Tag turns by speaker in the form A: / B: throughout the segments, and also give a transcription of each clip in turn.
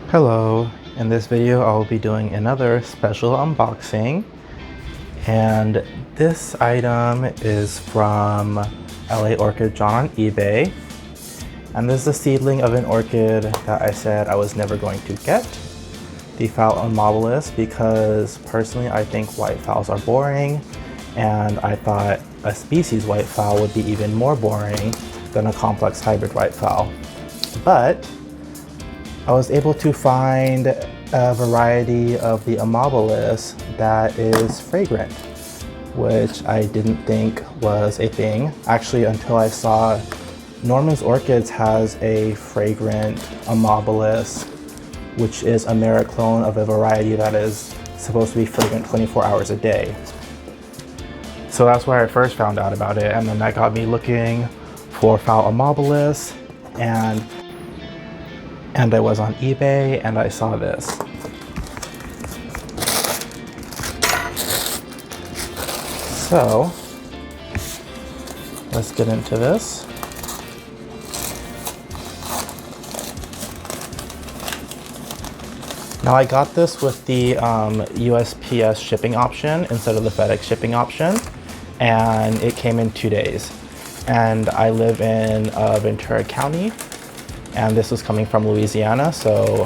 A: Hello, in this video I'll be doing another special unboxing, and this item is from Orchid John on eBay, and this is a seedling of an orchid that I said I was never going to get, the Phalaenopsis, because personally I think white phals are boring, and I thought a species white phal would be even more boring than a complex hybrid white phal. But I was able to find a variety of the amabilis that is fragrant, which I didn't think was a thing, actually, until I saw Norman's Orchids has a fragrant amabilis, which is a mirror clone of a variety that is supposed to be fragrant 24 hours a day. So that's where I first found out about it, and then that got me looking for Phalaenopsis, and I was on eBay and I saw this. So let's get into this. Now I got this with the USPS shipping option instead of the FedEx shipping option, and it came in 2 days. And I live in Ventura County, and this was coming from Louisiana, so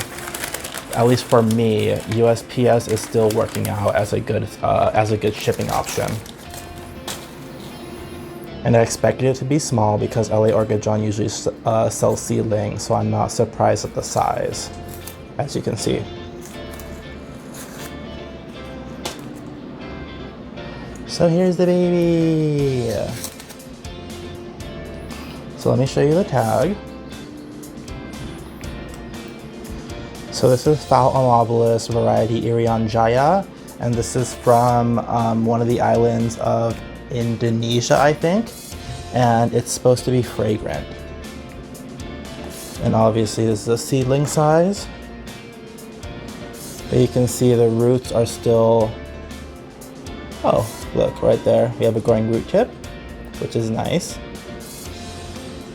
A: at least for me, USPS is still working out as a good shipping option. And I expected it to be small because LA Orchid John usually sells seedlings, so I'm not surprised at the size, as you can see. So here's the baby. So let me show you the tag. So this is Phalaenopsis variety Irian Jaya, and this is from one of the islands of Indonesia, I think, and it's supposed to be fragrant. And obviously this is a seedling size, but you can see the roots are still, oh look right there, we have a growing root tip, which is nice.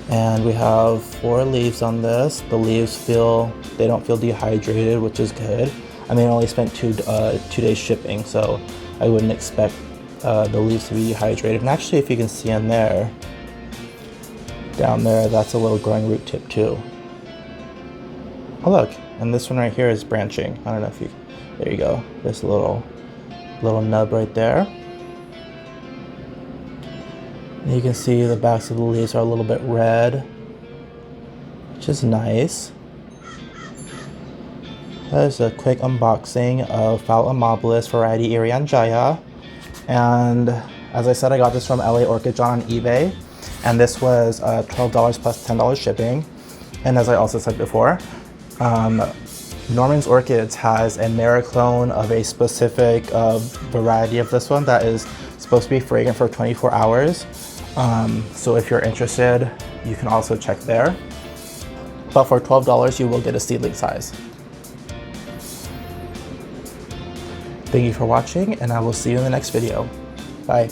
A: And we have 4 leaves on this. The leaves they don't feel dehydrated, which is good. I mean, I only spent 2 days shipping, so I wouldn't expect the leaves to be dehydrated. And actually, if you can see in there, down there, that's a little growing root tip too. Oh look, and this one right here is branching. I don't know if you, there you go. There's a little nub right there. You can see the backs of the leaves are a little bit red, which is nice. That is a quick unboxing of Phalaenopsis variety Irian Jaya. And as I said, I got this from LA Orchid John on eBay. And this was $12 plus $10 shipping. And as I also said before, Norman's Orchids has a mirror clone of a specific variety of this one that is supposed to be fragrant for 24 hours. So if you're interested, you can also check there. But for $12, you will get a seedling size. Thank you for watching, and I will see you in the next video. Bye.